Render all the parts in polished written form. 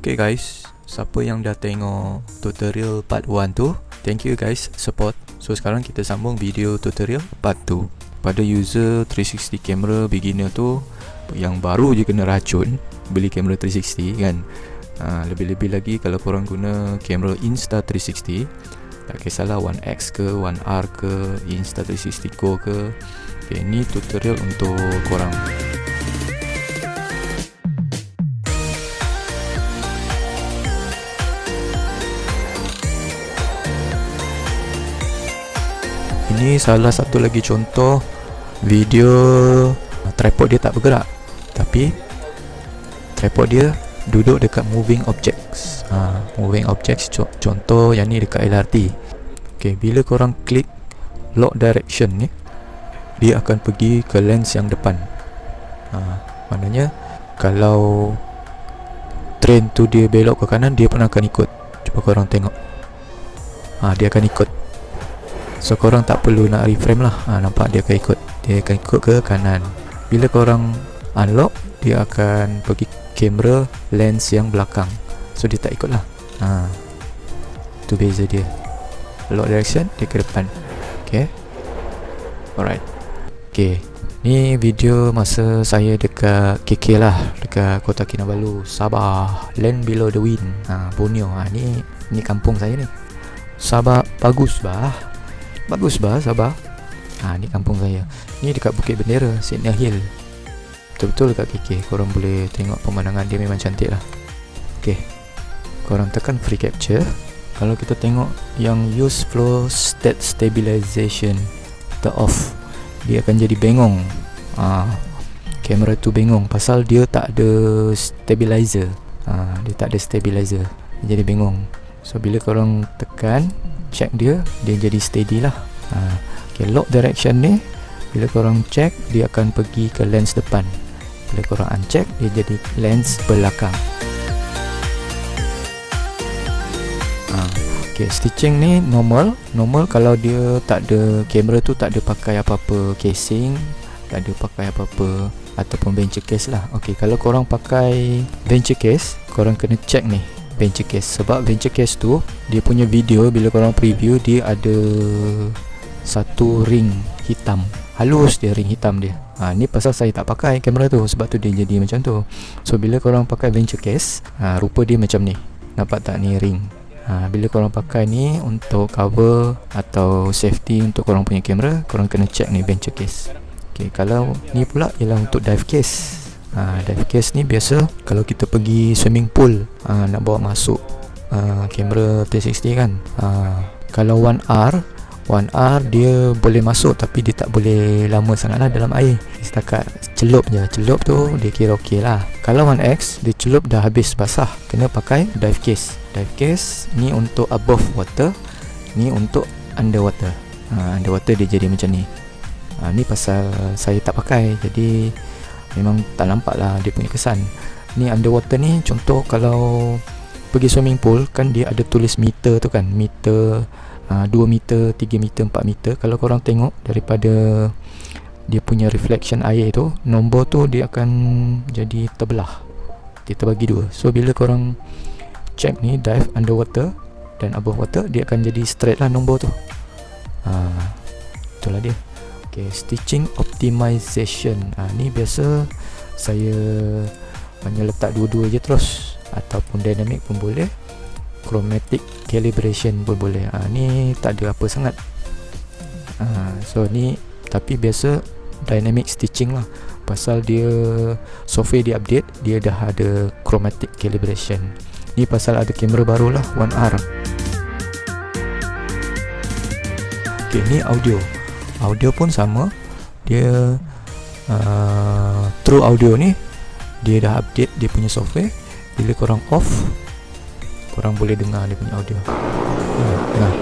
Okay guys, siapa yang dah tengok tutorial part 1 tu, thank you guys support. So sekarang kita sambung video tutorial part 2. Pada user 360 camera beginner tu, yang baru je kena racun beli kamera 360 kan. Lebih-lebih lagi kalau korang guna kamera Insta360, tak kisahlah 1X ke 1R ke Insta360 Go ke. Okay, ni tutorial untuk korang. Ini salah satu lagi contoh video tripod dia tak bergerak, tapi tripod dia duduk dekat moving objects. Moving objects contoh yang ni dekat LRT. Okay, bila korang klik lock direction ni, dia akan pergi ke lens yang depan. Maknanya kalau train tu dia belok ke kanan, dia pun akan ikut. Cuba korang tengok, dia akan ikut. So korang tak perlu nak reframe lah. Nampak dia akan ikut. Dia akan ikut ke kanan. Bila korang unlock, dia akan pergi kamera lens yang belakang. So dia tak ikut lah. Tu beza dia. Lock direction, dia ke depan. Okay, alright. Okay, ni video masa saya dekat KK lah, dekat Kota Kinabalu, Sabah, Land Below the Wind, Borneo. Ni kampung saya ni. Sabah bagus bah. Bagus bah Sabah. Ni kampung saya. Ni dekat Bukit Bendera, Signal Hill. Betul-betul dekat KK. Korang boleh tengok pemandangan dia, memang cantik lah. Okay, korang tekan free capture. Kalau kita tengok yang use flow state stabilization, kita off, dia akan jadi bengong. Kamera tu bengong pasal dia tak ada stabilizer. Dia tak ada stabilizer, dia jadi bengong. So bila korang tekan check dia jadi steady lah. Okay, lock direction ni, bila korang check, dia akan pergi ke lens depan. Bila korang uncheck, dia jadi lens belakang. Okay, stitching ni normal kalau dia tak ada, kamera tu tak ada pakai apa-apa casing, tak ada pakai apa-apa ataupun venture case lah. Okay, kalau korang pakai venture case, korang kena check ni venture case, sebab venture case tu dia punya video bila korang preview, dia ada satu ring hitam, halus dia, ring hitam dia. Ni pasal saya tak pakai kamera tu, sebab tu dia jadi macam tu. So bila korang pakai venture case, rupa dia macam ni. Nampak tak ni ring? Bila korang pakai ni untuk cover atau safety untuk korang punya kamera, korang kena check ni venture case. Okay, kalau ni pula ialah untuk dive case. Dive case ni biasa kalau kita pergi swimming pool, nak bawa masuk kamera 360 kan. Kalau 1R dia boleh masuk, tapi dia tak boleh lama sangat lah dalam air. Setakat celup je, celup tu dia kira ok lah. Kalau 1X dia celup dah habis basah, kena pakai dive case. Dive case ni untuk above water, ni untuk underwater. Underwater dia jadi macam ni. Ni pasal saya tak pakai, jadi memang tak nampak lah dia punya kesan. Ni underwater ni contoh kalau pergi swimming pool kan, dia ada tulis meter tu kan, meter 2 meter, 3 meter, 4 meter. Kalau korang tengok daripada dia punya reflection air tu, nombor tu dia akan jadi terbelah, dia terbagi dua. So bila korang check ni dive, underwater dan above water, dia akan jadi straight lah nombor tu. Itulah dia. Okay, stitching optimization. Ni biasa saya hanya letak dua-dua je terus, ataupun dynamic pun boleh, chromatic calibration pun boleh. Ni tak ada apa sangat. So ni tapi biasa dynamic stitching lah, pasal dia software dia update, dia dah ada chromatic calibration. Ni pasal ada kamera baru lah, 1R. Okay, ni audio pun sama. Dia True Audio ni dia dah update dia punya software. Bila korang off, korang boleh dengar dia punya audio. Dengar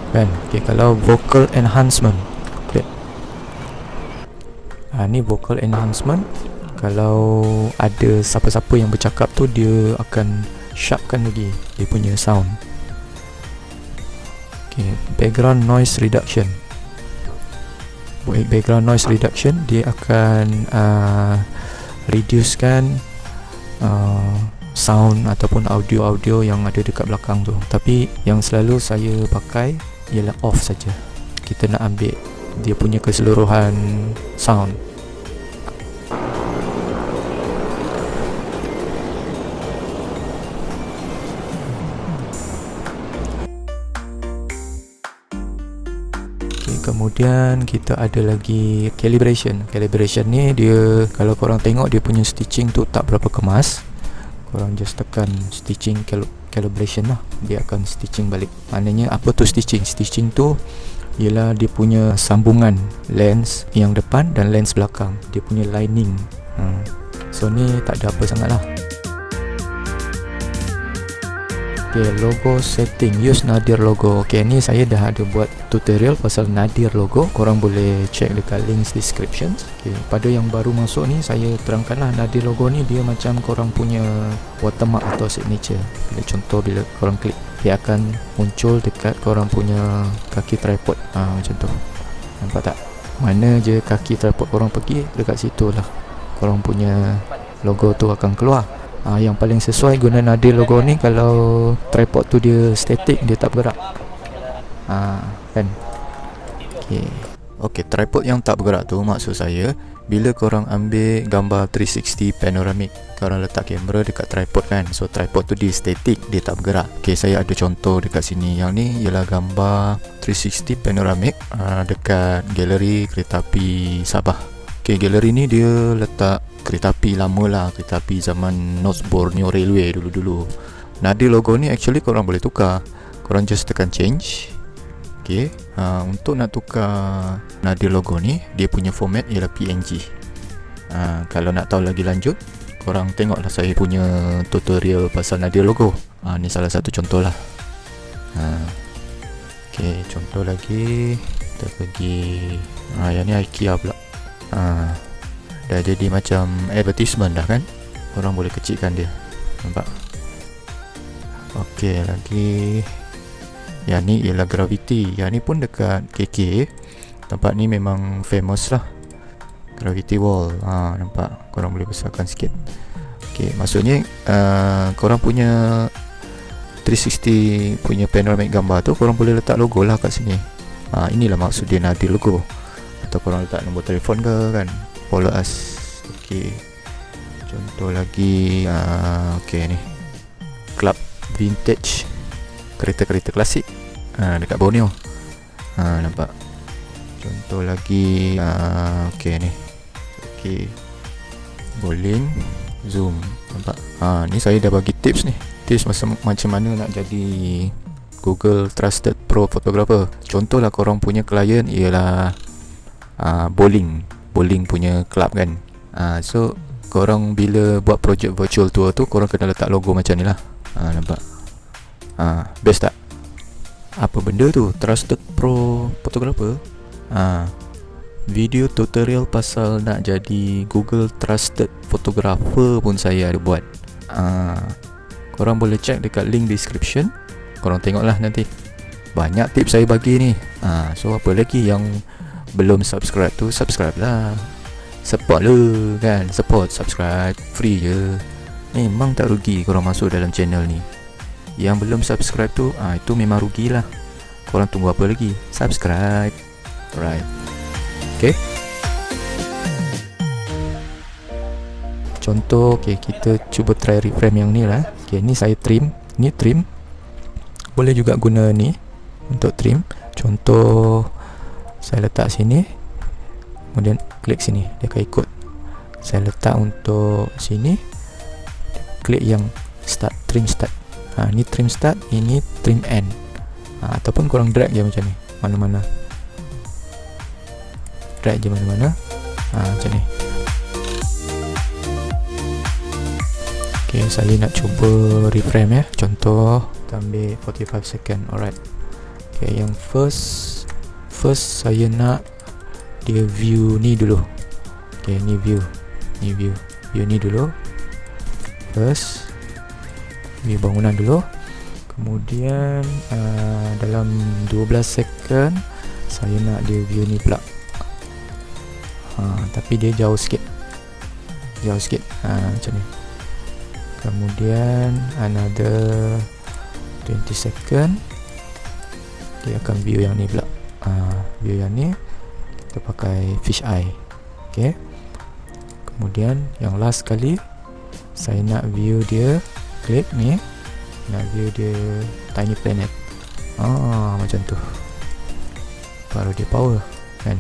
kan. Okay, kalau vocal enhancement, okay. Ni vocal enhancement. Kalau ada siapa-siapa yang bercakap tu, dia akan sharpkan lagi dia punya sound. Okay, background noise reduction. background noise reduction, dia akan reducekan sound ataupun audio yang ada dekat belakang tu. Tapi yang selalu saya pakai ialah off saja. Kita nak ambil dia punya keseluruhan sound. Kemudian kita ada lagi calibration. Calibration ni dia, kalau korang tengok dia punya stitching tu tak berapa kemas. Korang just tekan stitching calibration lah, dia akan stitching balik. Maknanya apa tu stitching? Stitching tu ialah dia punya sambungan lens yang depan dan lens belakang, dia punya lining. So ni tak ada apa sangat lah. Okay, logo setting, use Nadir logo. Okay, ni saya dah ada buat tutorial pasal Nadir logo. Korang boleh check dekat links description. Okay, pada yang baru masuk ni, saya terangkanlah Nadir logo ni dia macam korang punya watermark atau signature. Bila contoh, bila korang klik, dia akan muncul dekat korang punya kaki tripod. Macam tu. Nampak tak? Mana je kaki tripod korang pergi, dekat situ lah korang punya logo tu akan keluar. Yang paling sesuai guna Nadir logo ni kalau tripod tu dia static, dia tak bergerak. Kan? Okay, tripod yang tak bergerak tu maksud saya bila korang ambil gambar 360 panoramic, korang letak kamera dekat tripod kan. So tripod tu dia static, dia tak bergerak. Okay, saya ada contoh dekat sini. Yang ni ialah gambar 360 panoramic dekat galeri kereta api Sabah. Okay, galeri ni dia letak kereta api lama lah, kereta api zaman North Borneo Railway dulu-dulu. Nadir logo ni actually korang boleh tukar. Korang just tekan change. Okay, untuk nak tukar Nadir logo ni, dia punya format ialah PNG. Kalau nak tahu lagi lanjut, korang tengoklah saya punya tutorial pasal Nadir logo. Ni salah satu contoh lah. Okay, contoh lagi. Kita pergi yang ni IKEA pula. Dah jadi macam advertisement dah kan. Korang boleh kecilkan dia. Nampak? Okey, lagi yang ni ialah Gravity. Yang ni pun dekat KK. Tempat ni memang famous lah, Gravity Wall. Nampak? Korang boleh besarkan sikit. Okey, maksudnya korang punya 360 punya panoramic gambar tu, korang boleh letak logo lah kat sini. Inilah maksud dia Nadir logo. Atau korang letak nombor telefon ke kan, follow us. Okay, contoh lagi. Okay, ni Club Vintage, kereta-kereta klasik dekat Borneo. Nampak? Contoh lagi. Okay, ni okay, bowling zoom. Nampak? Ni saya dah bagi tips ni. Tips macam mana nak jadi Google Trusted Pro Photographer. Contohlah korang punya klien ialah bowling punya club kan. So korang bila buat projek virtual tour tu, korang kena letak logo macam ni lah. Nampak? Best tak? Apa benda tu? Trusted Pro Photographer. Video tutorial pasal nak jadi Google Trusted Photographer pun saya ada buat. Korang boleh check dekat link description. Korang tengoklah nanti. Banyak tips saya bagi ni. So apa lagi yang belum subscribe tu, subscribe lah. Support lah kan. Support, subscribe, free je. Memang tak rugi korang masuk dalam channel ni. Yang belum subscribe tu, itu memang rugilah. Korang tunggu apa lagi? Subscribe. Alright. Okay. Contoh, okay, kita cuba try reframe yang ni lah. Okay, ni saya trim. Ni trim. Boleh juga guna ni untuk trim. Contoh, saya letak sini, kemudian klik sini, dia akan ikut. Saya letak untuk sini, klik yang start, trim start. Ni trim start, ini trim end. Ataupun korang drag je macam ni, mana-mana. Drag je mana-mana. Macam ni. Okay, saya nak cuba reframe ya. Contoh, kita ambil 45 second. Alright. Okay, yang first saya nak dia view ni dulu. Okay, ni view ni dulu. First view bangunan dulu. Kemudian dalam 12 second saya nak dia view ni pula. Tapi dia jauh sikit, macam ni. Kemudian another 20 second dia akan view yang ni pula. View yang ni kita pakai fish eye. Okay. Kemudian yang last kali saya nak view dia, klik ni, nak view dia tiny planet. Macam tu, baru dia power kan.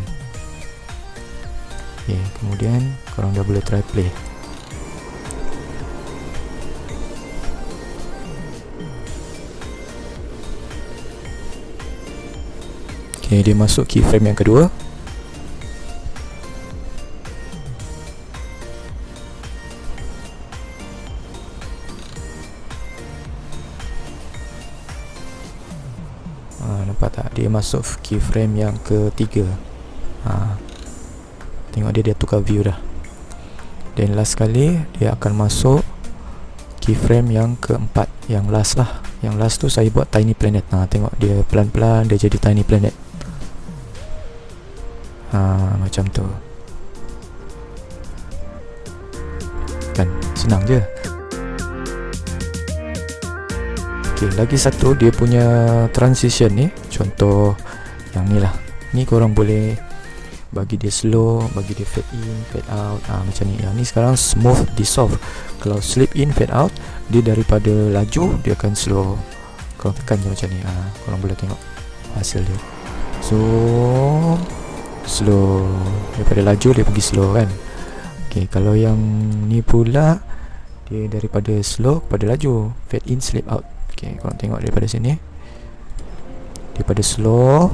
Okay, kemudian korang dah boleh try play. Okay, dia masuk keyframe yang kedua. Nampak tak? Dia masuk keyframe yang ketiga. Tengok dia tukar view dah. Dan last kali dia akan masuk keyframe yang keempat, yang last lah. Yang last tu saya buat tiny planet. Tengok dia pelan-pelan dia jadi tiny planet. Macam tu kan, senang je. Okay, lagi satu dia punya transition ni. Contoh yang ni lah. Ni korang boleh bagi dia slow, bagi dia fade in, fade out. Macam ni. Yang ni sekarang smooth dissolve. Kalau slip in, fade out, dia daripada laju dia akan slow. Korang tekan je macam ni. Korang boleh tengok hasil dia. So slow, daripada laju dia pergi slow kan. Okay, kalau yang ni pula dia daripada slow kepada laju, fade in, slip out. Okay, korang tengok daripada sini, daripada slow.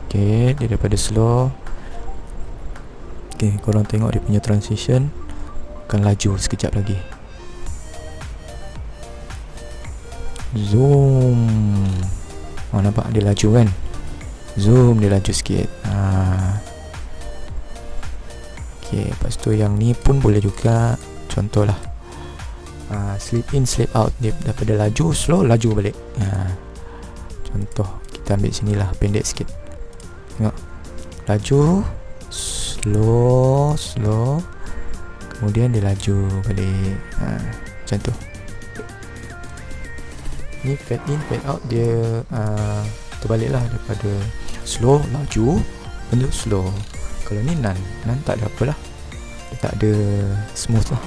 Okay, dia daripada slow. Okay, korang tengok dia punya transition akan laju sekejap lagi. Zoom. Nampak dia laju kan. Zoom dia laju sikit. Okay, lepas tu yang ni pun boleh juga. Contohlah slip in, slip out. Dia daripada laju, slow, laju balik. Contoh kita ambil sini lah, pendek sikit. Tengok, laju, slow, slow, kemudian dia laju balik. Macam tu. Ni fade in, fade out dia terbalik lah, daripada slow, laju, bentuk slow. Kalau ni nan tak ada apa lah, dia tak ada smooth lah.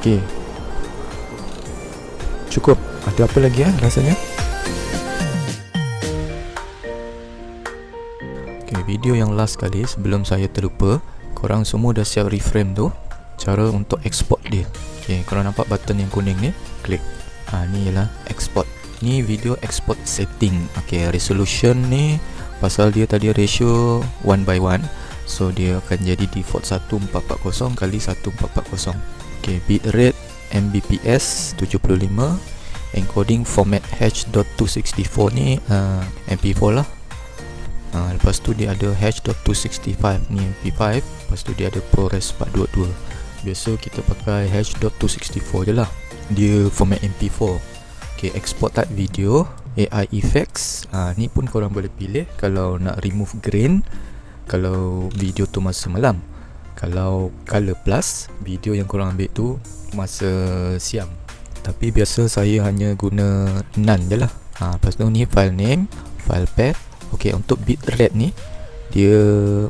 Okay, cukup. Ada apa lagi rasanya? Okay, video yang last kali sebelum saya terlupa, korang semua dah siap reframe tu. Cara untuk export dia. Okay, korang nampak button yang kuning ni, klik. Ni ialah export. Ni video export setting. Okay, resolution ni pasal dia tadi ratio 1:1, so dia akan jadi default 1440 kali 1440. Okay, bitrate Mbps 75, encoding format H.264 ni MP4 lah. Lepas tu dia ada H.265 ni MP5. Lepas tu dia ada ProRes 422. Biasa kita pakai H.264 je lah, dia format MP4. Okay, export type video, AI effects. Ni pun korang boleh pilih kalau nak remove grain, kalau video tu masa malam. Kalau color plus, video yang korang ambil tu masa siang. Tapi biasa saya hanya guna none je lah. Lepas tu ni file name, file path. Okay, untuk bitrate ni, dia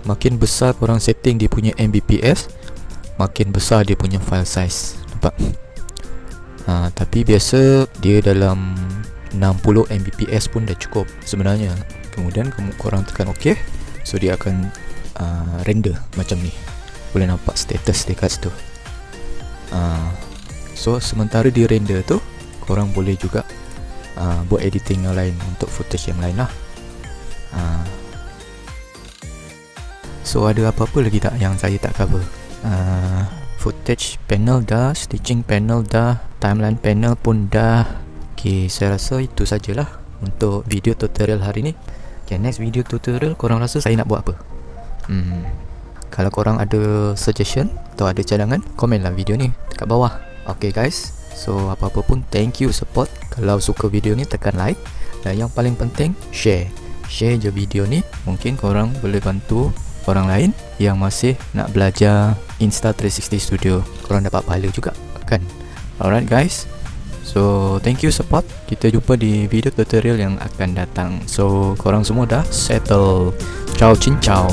makin besar korang setting dia punya Mbps, makin besar dia punya file size. Nampak? Tapi biasa dia dalam 60 Mbps pun dah cukup sebenarnya. Kemudian korang tekan OK, so dia akan render macam ni. Boleh nampak status dia kat situ. So sementara dia render tu, korang boleh juga buat editing yang lain untuk footage yang lain lah. So ada apa-apa lagi tak yang saya tak cover? Footage panel dah, stitching panel dah, timeline panel pun dah. Okay, saya rasa itu sajalah untuk video tutorial hari ni. Okay, next video tutorial korang rasa saya nak buat apa? Kalau korang ada suggestion atau ada cadangan, komenlah video ni dekat bawah. Okay guys, so apa-apa pun thank you support. Kalau suka video ni tekan like, dan yang paling penting share share je video ni. Mungkin korang boleh bantu orang lain yang masih nak belajar Insta360 Studio. Korang dapat pahala juga kan. Alright guys, so thank you support. Kita jumpa di video tutorial yang akan datang. So korang semua dah settle. Ciao, cincau.